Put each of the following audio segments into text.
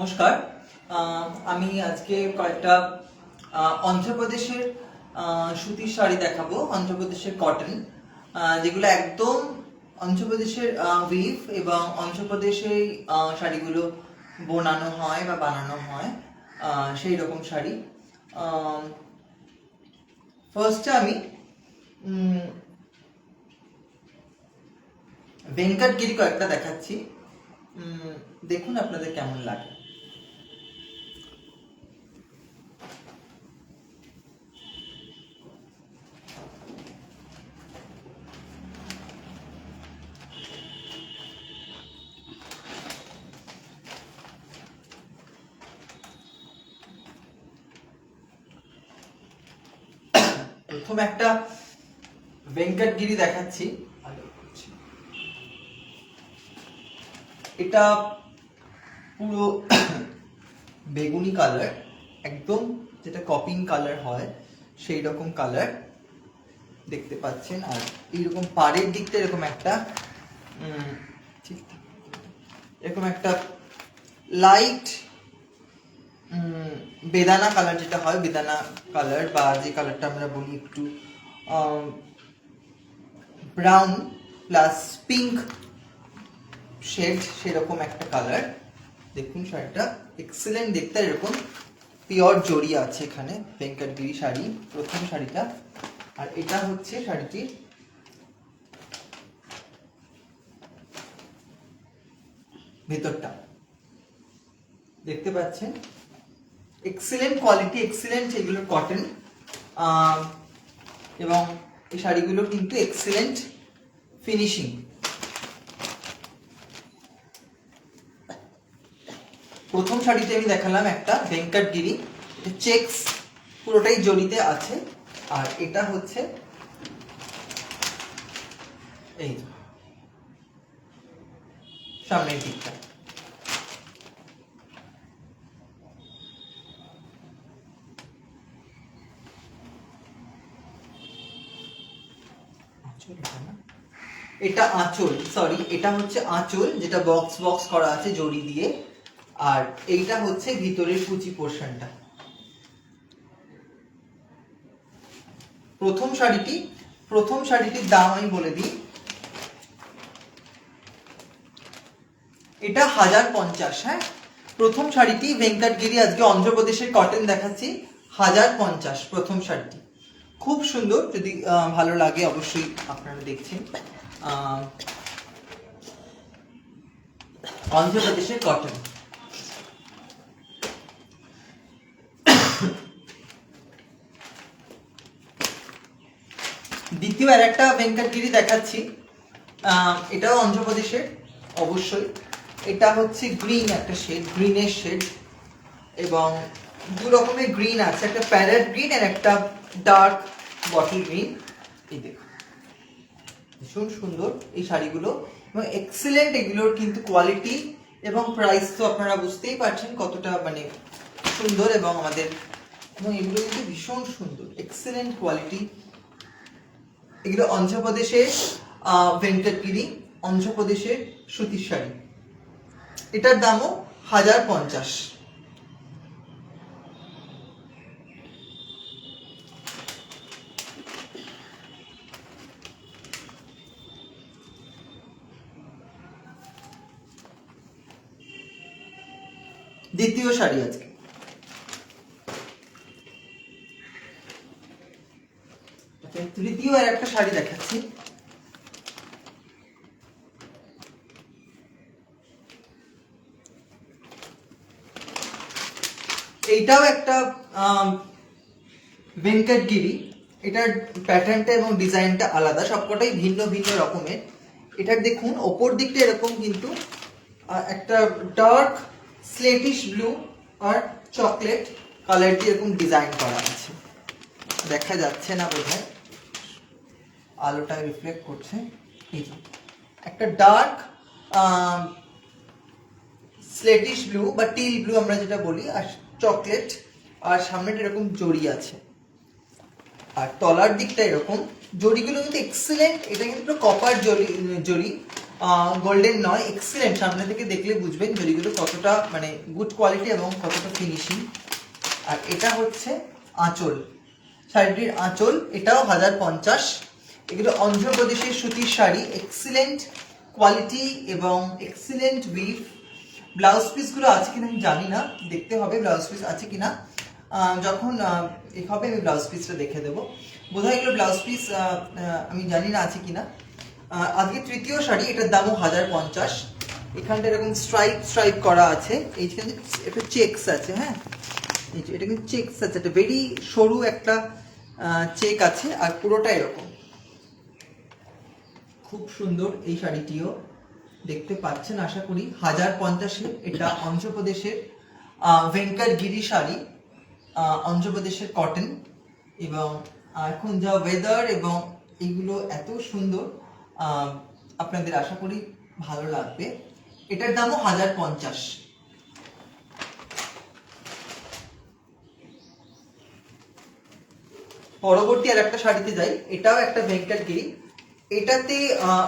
নমস্কার। আমি আজকে কয়েকটা অন্ধ্রপ্রদেশের সুতির শাড়ি দেখাবো, অন্ধ্রপ্রদেশের কটন, যেগুলো একদম অন্ধ্রপ্রদেশের উইভ এবং অন্ধ্রপ্রদেশে শাড়িগুলো বোনানো হয় বা বানানো হয়, সেই রকম শাড়ি। ফার্স্টে আমি ভেঙ্কটগিরি কয়েকটা দেখাচ্ছি, দেখুন আপনাদের কেমন লাগে। প্রথম একটা ভেঙ্কটগিরি দেখাচ্ছি। এটা পুরো বেগুনি কালার, একদম যেটা কপিং কালার হয় সেই রকম কালার দেখতে পাচ্ছেন। আর এইরকম পাড়ের দিকটা এরকম একটা এরকম একটা লাইট বেদানা কালার, যেটা হয় বেদানা কালার, বা যে কালারটা আমরা বলি একটু ব্রাউন প্লাস পিঙ্ক শেড, সেরকম একটা কালার। দেখুন শাড়িটা এক্সেলেন্ট দেখতে, এরকম পিওর জড়ি আছে এখানে। ভেঙ্কটগিরি শাড়ি, প্রথম শাড়িটা। আর এটা হচ্ছে শাড়িটির ভেতরটা, দেখতে পাচ্ছেন। এক্সেলেন্ট কোয়ালিটি, এক্সেলেন্ট এগুলো কটন, এবং এই শাড়িগুলো কিন্তু এক্সেলেন্ট ফিনিশিং। প্রথম শাড়িতে আমি দেখালাম একটা ভেঙ্কটগিরি, চেকস পুরোটাই জড়িতে আছে। আর এটা হচ্ছে এই সামনের দিকটা। এটা আঁচল, সরি, এটা হচ্ছে আঁচল, যেটা বক্স বক্স করা আছে জড়ি দিয়ে। আর এইটা হচ্ছে ভিতরের কুচি পোর্শনটা। প্রথম শাড়িটির দাম আমি বলে দিই, এটা 1050। হ্যাঁ, প্রথম শাড়িটি ভেঙ্কটগিরি, আজকে অন্ধ্রপ্রদেশের কটন দেখাচ্ছি, 1050 প্রথম শাড়িটি। খুব সুন্দর, যদি ভালো লাগে অবশ্যই আপনারা দেখছেন। অন্ধ্রপ্রদেশের কটন। দ্বিতীয় আর একটা ভেঙ্কটগিরি দেখাচ্ছি, এটাও অন্ধ্রপ্রদেশের অবশ্যই। এটা হচ্ছে গ্রিন, একটা শেড, গ্রিনের শেড, এবং দু রকমের গ্রিন আছে, একটা প্যারেট গ্রিন আর একটা ডার্ক বটল গ্রিন। এই দেখুন, ভীষণ সুন্দর এই শাড়িগুলো, এবং এক্সেলেন্ট এগুলোর কিন্তু কোয়ালিটি এবং প্রাইস তো আপনারা বুঝতেই পারছেন কতটা মানে সুন্দর। এবং এগুলো কিন্তু ভীষণ সুন্দর, এক্সেলেন্ট কোয়ালিটি। এগুলো অন্ধ্রপ্রদেশের ভেঙ্কটগিরি, অন্ধ্রপ্রদেশের সুতির শাড়ি। এটার দামও 1050। দ্বিতীয় শাড়ি আজকে, তৃতীয় আর একটা শাড়ি দেখাচ্ছি। এইটাও একটা ভেঙ্কটগিরি। এটার প্যাটার্নটা এবং ডিজাইনটা আলাদা, সবকটাই ভিন্ন ভিন্ন রকমের। এটার দেখুন ওপর দিকটা এরকম কিন্তু একটা ডার্ক স্লেটিশ ব্লু আর চকলেট কালার দিয়ে এরকম ডিজাইন করা আছে। দেখা যাচ্ছে না বোধহয়, আলোটা রিফ্লেক্ট করছে। এই একটা ডার্ক স্লেটিশ ব্লু বা টিল ব্লু আমরা যেটা বলি, আর চকলেট, আর সামনেটা এরকম জড়ি আছে, আর তলার দিকটা এরকম জড়িগুলো কিন্তু এক্সেলেন্ট। এটা কিন্তু কপার জড়ি, গোল্ডেন নয়, এক্সিলেন্ট, সামনে থেকে দেখলে বুঝবেন জরিগুলো কতটা মানে গুড কোয়ালিটি এবং কতটা ফিনিশিং। আর এটা হচ্ছে আঁচল, শাড়িটির আঁচল, এটাও 1050। এগুলো অন্ধ্রপ্রদেশের সুতির শাড়ি, এক্সিলেন্ট কোয়ালিটি এবং এক্সিলেন্ট উইভ। ব্লাউজ পিসগুলো আছে কিনা আমি জানি না, দেখতে হবে ব্লাউজ পিস আছে কিনা। যখন এ হবে আমি ব্লাউজ পিসটা দেখে দেবো, বোধহয় এগুলো ব্লাউজ পিস আমি জানি না আছে কিনা। আজকে তৃতীয় শাড়ি, এটার দামও 1050। এখানটা এরকম স্ট্রাইপ স্ট্রাইপ করা আছে, এইখানে একটা চেকস আছে, হ্যাঁ এটা কিন্তু চেকস আছে, একটা ভেরি সরু একটা চেক আছে, আর পুরোটা এরকম। খুব সুন্দর এই শাড়িটিও, দেখতে পাচ্ছেন আশা করি। 1050-এ, এটা অন্ধ্রপ্রদেশের ভেঙ্কটগিরি শাড়ি, অন্ধ্রপ্রদেশের কটন। এবং এখন যা ওয়েদার এবং এগুলো এত সুন্দর, আপনাদের আশা করি ভালো লাগবে। এটার দামও 1050। পরবর্তী আর একটা শাড়িতে যাই, এটাও একটা ভেঙ্কটগিরি। এটাতে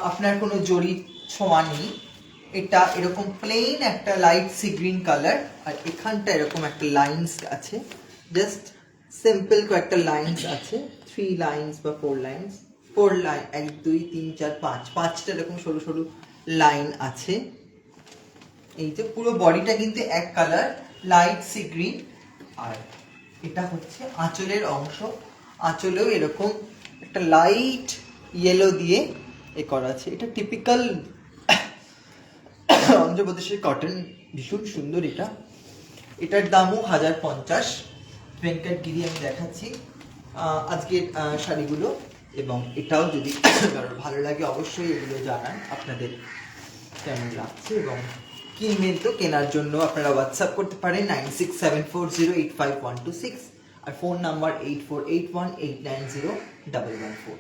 আপনার কোনো জরি ছোঁয়া নেই, এটা এরকম প্লেন একটা লাইট সি গ্রিন কালার, আর এখানটা এরকম একটা লাইন্স আছে, জাস্ট সিম্পল কয়েকটা লাইন্স আছে, 3 লাইন্স বা 4 লাইন্স, 4 লাইন, 1 2 3 4 5, 5টা এরকম সরু সরু লাইন আছে। এই যে পুরো বডিটা কিন্তু এক কালার লাইট সি গ্রিন। আর এটা হচ্ছে আঁচলের অংশ, আঁচলেও এরকম একটা লাইট ইয়েলো দিয়ে এ করা আছে। এটা টিপিক্যাল অন্ধ্রপ্রদেশের কটন, ভীষণ সুন্দর এটা। এটার দামও 1050। ভেঙ্কটগিরি আমি দেখাচ্ছি আজকের শাড়িগুলো, এবং এটাও যদি কারোর ভালো লাগে অবশ্যই এগুলো জানান আপনাদের কেমন লাগছে। এবং কিনবেন তো, কেনার জন্য আপনারা হোয়াটসঅ্যাপ করতে পারেন 9674085126, আর ফোন নাম্বার 8481890114।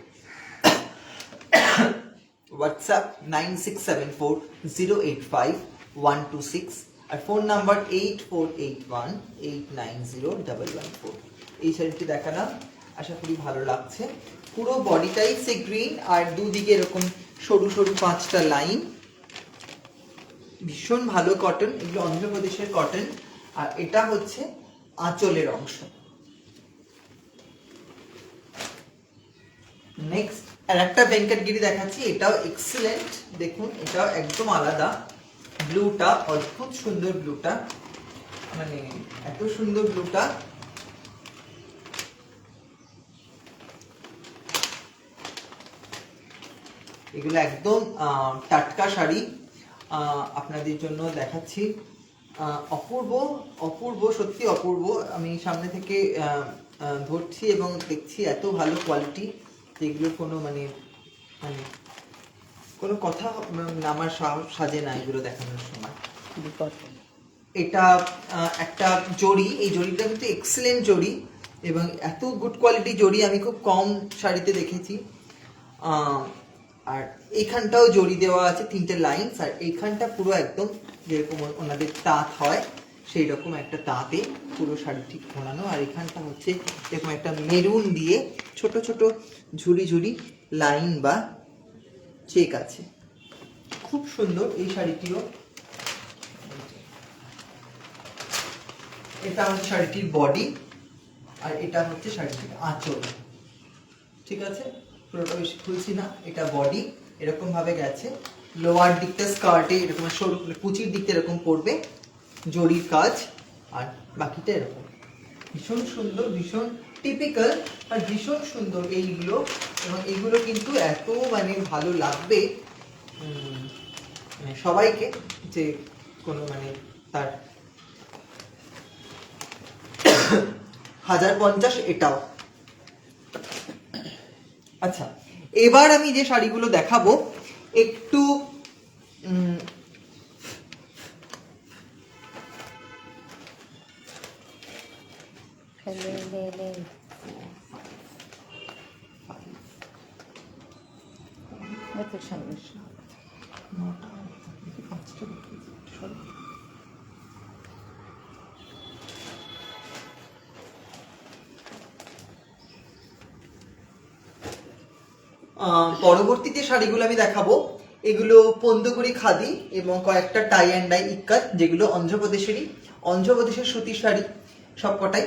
হোয়াটসঅ্যাপ 9674085126, আর ফোন নাম্বার 8481890114। এই শাড়িটি দেখালাম, আশা করি ভালো লাগছে। পুরো বডিটাই সে গ্রিন, আর দুদিকে এরকম সরু সরু 5টা লাইন, ভীষণ ভালো কটন, এগুলো অন্ধ্রপ্রদেশের কটন। আর এটা হচ্ছে আঁচলের অংশ। নেক্সট আর একটা ভেঙ্কটগিরি দেখাচ্ছি, এটাও এক্সিলেন্ট, দেখুন এটাও একদম আলাদা। ব্লুটা অদ্ভুত সুন্দর, ব্লুটা মানে এত সুন্দর ব্লুটা। এগুলো একদম টাটকা শাড়ি, আপনাদের জন্য দেখাচ্ছি। অপূর্ব অপূর্ব, সত্যি অপূর্ব। আমি সামনে থেকে ধরছি এবং দেখছি এত ভালো কোয়ালিটি, যেগুলোর কোনো মানে মানে কোনো কথা আমার সাজে না এগুলো দেখানোর সময়। এটা একটা জড়ি, এই জড়িটা কিন্তু এক্সেলেন্ট জড়ি, এবং এত গুড কোয়ালিটি জড়ি আমি খুব কম শাড়িতে দেখেছি। আর এইখানটাও জড়ি দেওয়া আছে 3টে লাইনস, আর এইখানটা পুরো একদম যেরকম ওনাদের তাঁত হয় সেই রকম একটা তাঁতে পুরো শাড়িটি ঘোরানো। আর এখানটা হচ্ছে এরকম একটা মেরুন দিয়ে ছোট ছোট ঝুড়ি ঝুড়ি লাইন বা চেক আছে। খুব সুন্দর এই শাড়িটিও। এটা হচ্ছে শাড়িটির বডি, আর এটা হচ্ছে শাড়িটির আঁচল। ঠিক আছে, পুরোটা বেশি খুলছি না। এটা বডি এরকম ভাবে গেছে, লোয়ার দিকটা স্কার্টে এরকম সরু কুচির দিকটা এরকম পড়বে জরির কাজ, আর বাকিটা এরকম। ভীষণ সুন্দর, ভীষণ টিপিক্যাল, আর ভীষণ সুন্দর এইগুলো। এবং এইগুলো কিন্তু এত মানে ভালো লাগবে মানে সবাইকে, যে কোনো মানে তার 1050 এটাও। আচ্ছা, এবার আমি যে শাড়িগুলো দেখাবো একটু পরবর্তী যে শাড়িগুলো আমি দেখাবো এগুলো পন্দগুড়ি খাদি এবং কয়েকটা টাই অ্যান্ড ডাই ইক্কাত, যেগুলো অন্ধ্রপ্রদেশের সুতির শাড়ি সবকটাই।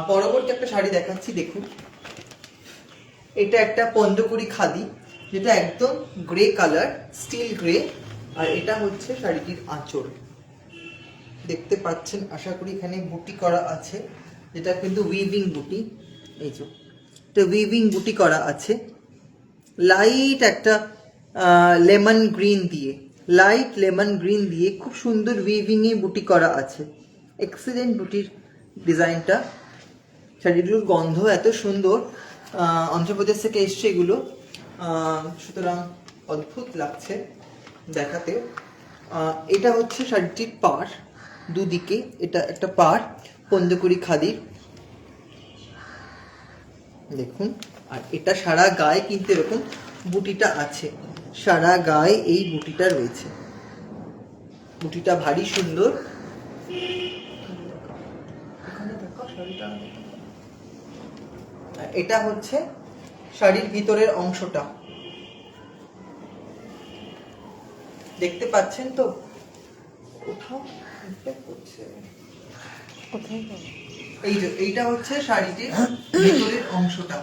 পরবর্তী একটা শাড়ি দেখাচ্ছি, দেখুন। এটা একটা পন্দকুড়ি খাদি, যেটা একদম গ্রে কালার, স্টিল গ্রে। আর এটা হচ্ছে শাড়িটির আঁচল, দেখতে পাচ্ছেন আশা করি। এখানে বুটি করা আছে, যেটা কিন্তু উইভিং বুটি। এই যে এটা উইভিং বুটি করা আছে, লাইট একটা লেমন গ্রিন দিয়ে খুব সুন্দর উইভিং এ বুটি করা আছে। এক্সিলেন্ট বুটির ডিজাইনটা। শাড়িগুলোর গন্ধ এত সুন্দর, অন্ধ্রপ্রদেশ থেকে এসছে এগুলো, সুতরাং অদ্ভুত লাগছে দেখাতে। এটা হচ্ছে শাড়িটির পাড়, দুদিকে এটা একটা পাড় পন্দকুড়ি খাদির, দেখুন। আর এটা সারা গায়ে কিন্তু এরকম বুটিটা আছে, সারা গায়ে এই বুটিটা রয়েছে। বুটিটা ভারী সুন্দর। এটা হচ্ছে শাড়ির ভিতরের অংশটা, দেখতে পাচ্ছেন তো। এই যে এইটা হচ্ছে শাড়িটির ভিতরের অংশটা,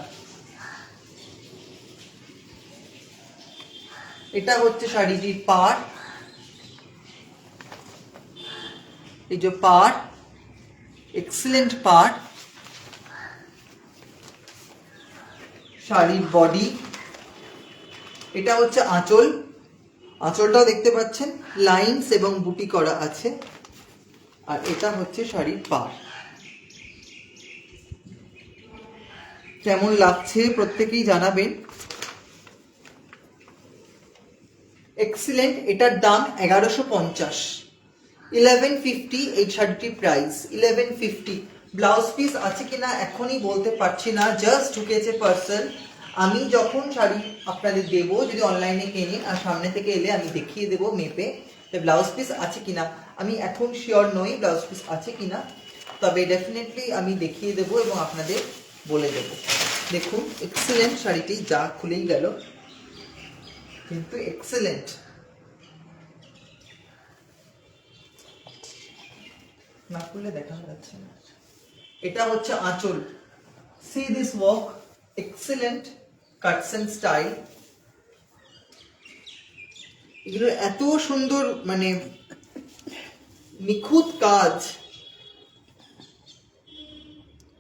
এটা হচ্ছে শাড়িটির পাড়। এই যে পাড়, এক্সিলেন্ট পাড়। শাড়ির বডি, এটা হচ্ছে আঁচল। আঁচলটাও দেখতে পাচ্ছেন লাইনস এবং বুটি করা আছে। আর এটা হচ্ছে শাড়ির পাড়। কেমন লাগছে প্রত্যেকেই জানাবেন। এক্সিলেন্ট। এটার দাম 1150, 1150 এই শাড়িটির প্রাইস 1150। ব্লাউজ পিস আছে কিনা এখনই বলতে পারছি না, জাস্ট ঢুকেছে পার্সেল। আমি যখন শাড়ি আপনাদের দেবো, যদি অনলাইনে কেনেন আর সামনে থেকে এলে আমি দেখিয়ে দেবো মেপে ব্লাউজ পিস আছে কিনা। আমি এখন শিওর নই ব্লাউজ পিস আছে কিনা, তবে ডেফিনেটলি আমি দেখিয়ে দেবো এবং আপনাদের বলে দেবো। দেখুন এক্সিলেন্ট শাড়িটি, যা খুলেই গেল কিন্তু এক্সিলেন্ট। না খুললে দেখা যাচ্ছে না। এটা হচ্ছে আঁচল। See this work, excellent cuts and style. এগুলো এত সুন্দর, মানে নিখুঁত কাজ,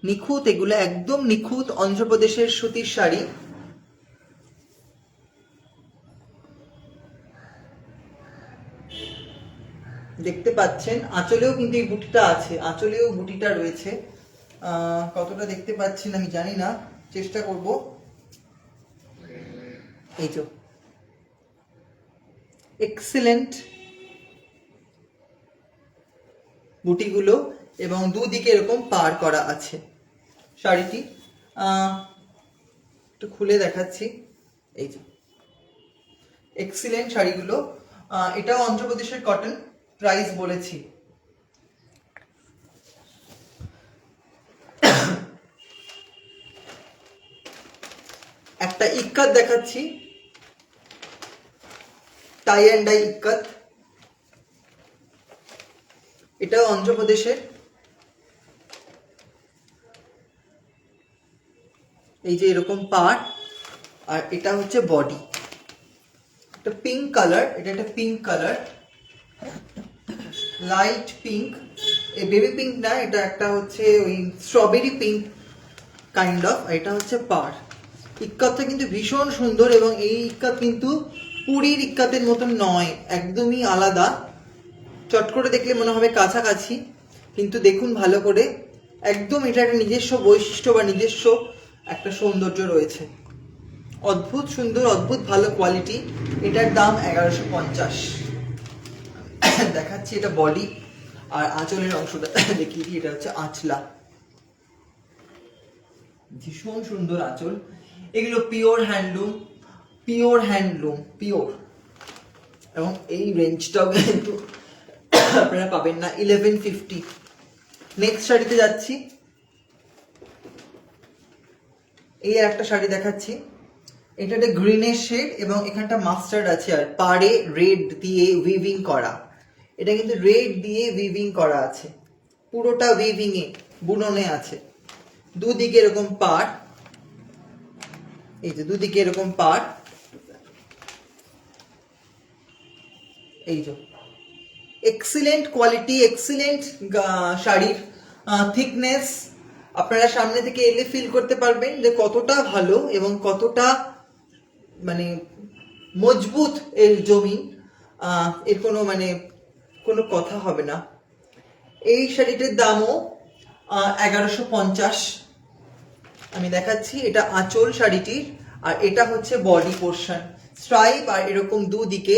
নিখুঁত, এগুলো একদম নিখুঁত অন্ধ্রপ্রদেশের সুতির শাড়ি। দেখতে পাচ্ছেন আঁচলেও কিন্তু এই বুটিটা আছে, আঁচলেও বুটিটা রয়েছে। কতটা দেখতে পাচ্ছেন আমি জানি না, চেষ্টা করব। এই যে এক্সিলেন্ট বুটিগুলো এবং দুদিকে এরকম পার করা আছে শাড়িটি। একটু খুলে দেখাচ্ছি। এই যে এক্সিলেন্ট শাড়িগুলো। এটাও অন্ধ্রপ্রদেশের কটন, প্রাইস বলেছি। একটা ইক্কাত দেখাচ্ছি, টাই অ্যান্ড ডাই ইক্কাত। এটাও অন্ধ্রপ্রদেশের। এই যে এরকম পার্ট, আর এটা হচ্ছে বডি। এটা পিঙ্ক কালার, এটা একটা পিঙ্ক কালার, লাইট পিঙ্ক। এই বেবি পিঙ্ক না, এটা একটা হচ্ছে ওই স্ট্রবেরি পিঙ্ক কাইন্ড অফ। এটা হচ্ছে পাড়। ইক্কাতটা কিন্তু ভীষণ সুন্দর, এবং এই ইক্কাত কিন্তু পুরীর ইক্কাতের মতন নয়, একদমই আলাদা। চট করে দেখলে মনে হবে কাছাকাছি, কিন্তু দেখুন ভালো করে, একদম এটা একটা নিজস্ব বৈশিষ্ট্য বা নিজস্ব একটা সৌন্দর্য রয়েছে। অদ্ভুত সুন্দর, অদ্ভুত ভালো কোয়ালিটি। এটার দাম 1150। দেখাচ্ছি এটা বডি, আর আঁচলের অংশটা দেখিয়ে দিই। এটা হচ্ছে আঁচলা, ভীষণ সুন্দর আঁচল। এগুলো pure handloom, pure handloom, pure. এবং এই রেঞ্জটাও কিন্তু আপনারা পাবেন না, 1150। নেক্সট শাড়িতে যাচ্ছি। এই একটা শাড়ি দেখাচ্ছি, এটা একটা গ্রিনের শেড এবং এখানটা মাস্টার্ড আছে আর পাড়ে রেড দিয়ে উইভিং করা। এটা কিন্তু রেড দিয়ে উইভিং করা আছে, পুরোটা উইভিং এ বুননে আছে। দুদিকে এরকম পাড়, এই যে দুদিকে এরকম পাড়, এই যে এক্সিলেন্ট কোয়ালিটি, এক্সিলেন্ট শাড়ির থিকনেস। আপনারা সামনে থেকে এলে ফিল করতে পারবেন যে কতটা ভালো এবং কতটা মানে মজবুত এর জমি। এর কোনো মানে কোনো কথা হবে না। এই শাড়িটির দামও 1150। আমি দেখাচ্ছি, এটা আঁচল শাড়িটির, আর এটা হচ্ছে বডি পোর্শন, স্ট্রাইপ আর এরকম দুদিকে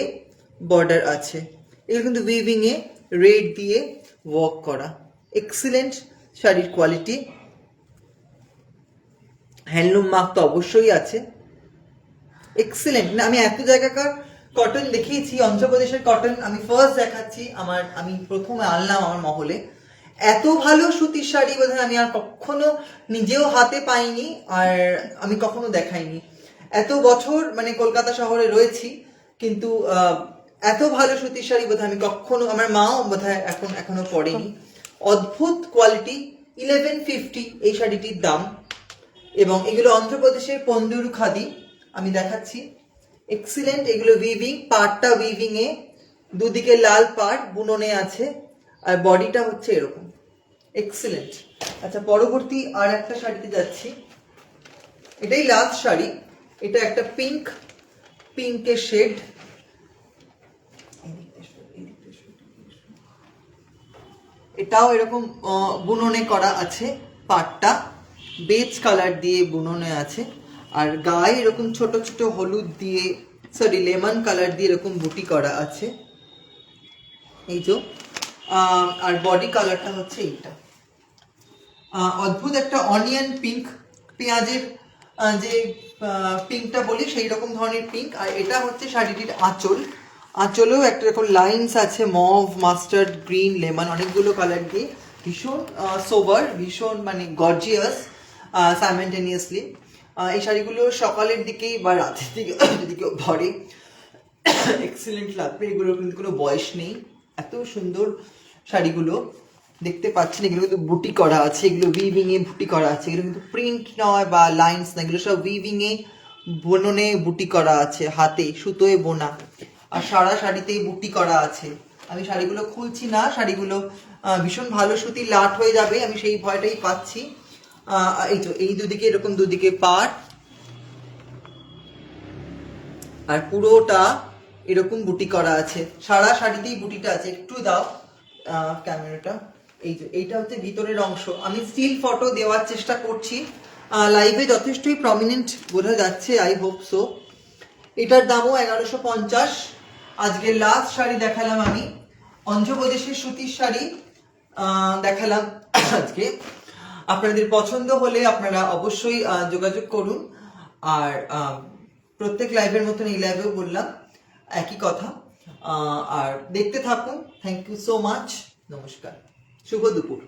বর্ডার আছে। এগুলো কিন্তু উইভিং এ রেড দিয়ে ওয়ার্ক করা, এক্সিলেন্ট শাড়ির কোয়ালিটি। হ্যান্ডলুম মার্ক তো অবশ্যই আছে, এক্সিলেন্ট। না আমি এত জায়গাকার কটন দেখিয়েছি, অন্ধ্রপ্রদেশের কটন আমি ফার্স্ট দেখাচ্ছি, আমি প্রথমে আনলাম আমার মহলে। এত ভালো সুতির শাড়ি বোধহয় আমি আর কখনো নিজেও হাতে পাইনি, আর আমি কখনো দেখাইনি। এত বছর মানে কলকাতা শহরে রয়েছি, কিন্তু এত ভালো সুতির শাড়ি বোধহয় আমি কখনো, আমার মাও বোধহয় এখনো পরেনি। অদ্ভুত কোয়ালিটি, 1150 এই শাড়িটির দাম। এবং এগুলো অন্ধ্রপ্রদেশের পন্দুর খাদি, আমি দেখাচ্ছি, এক্সিলেন্ট। এগুলো উইভিং, পাড়টা উইভিং এ, দুদিকে লাল পাড় বুননে আছে, আর বডিটা হচ্ছে এরকম, এক্সিলেন্ট। আচ্ছা, পরবর্তী আর একটা শাড়িতে যাচ্ছি, এটাই লাস্ট শাড়ি। এটা একটা পিঙ্কের শেড, এটাও এরকম বুননে করা আছে, পাটটা বেজ কালার দিয়ে বুননে আছে, আর গায়ে এরকম ছোট ছোট হলুদ দিয়ে, সরি লেমন কালার দিয়ে এরকম বুটি করা আছে, এই যে। আর বডি কালারটা হচ্ছে এইটা, অদ্ভুত একটা অনিয়ন পিঙ্ক, পেঁয়াজের যে পিঙ্কটা বলি সেই রকম ধরনের পিঙ্ক। আর এটা হচ্ছে শাড়িটির আঁচল, আঁচলেও একটা এরকম লাইন্স আছে, মভ, মাস্টার্ড, গ্রিন, লেমন, অনেকগুলো কালার দিয়ে, ভীষণ সোবার, ভীষণ মানে গর্জিয়াস সাইমেন্টেনিয়াসলি। এই শাড়িগুলো সকালের দিকেই বা রাতের দিকে যদি কেউ ভরে এক্সিলেন্ট লাগবে। এগুলোর কিন্তু কোনো বয়স নেই, এত সুন্দর শাড়িগুলো দেখতে পাচ্ছেন। এগুলো কিন্তু বুটি করা আছে, এগুলো উইভিং এ বুটি করা আছে, এগুলো কিন্তু প্রিন্ট নয় বা লাইন্স না, এগুলো সব উইভিং এ বুননে বুটি করা আছে, হাতে সুতোয় বোনা, আর সারা শাড়িতেই বুটি করা আছে। আমি শাড়িগুলো খুলছি না, শাড়িগুলো ভীষণ ভালো সুতির, লাট হয়ে যাবে, আমি সেই ভয়টাই পাচ্ছি। এই তো এই দুদিকে এরকম দুদিকে পাড়, আর পুরোটা এরকম বুটি করা আছে, সারা শাড়িতেই বুটিটা আছে। একটু দাও ক্যামেরাটা, এই যে এইটা হচ্ছে ভিতরের অংশ। আমি স্টিল ফটো দেওয়ার চেষ্টা করছি, লাইভে যথেষ্টই প্রমিনেন্ট বোঝা যাচ্ছে, আই হোপ সো। এটার দামও 1150। আজকে লাস্ট শাড়ি দেখালাম আমি, অন্ধ্রপ্রদেশের সুতির শাড়ি দেখালাম আজকে। আপনাদের পছন্দ হলে আপনারা অবশ্যই যোগাযোগ করুন। আর প্রত্যেক লাইভের মতন এই লাইভেও বললাম একই কথা। আর দেখতে থাকুন। থ্যাংক ইউ সো মাচ, নমস্কার, শুভ দুপুর।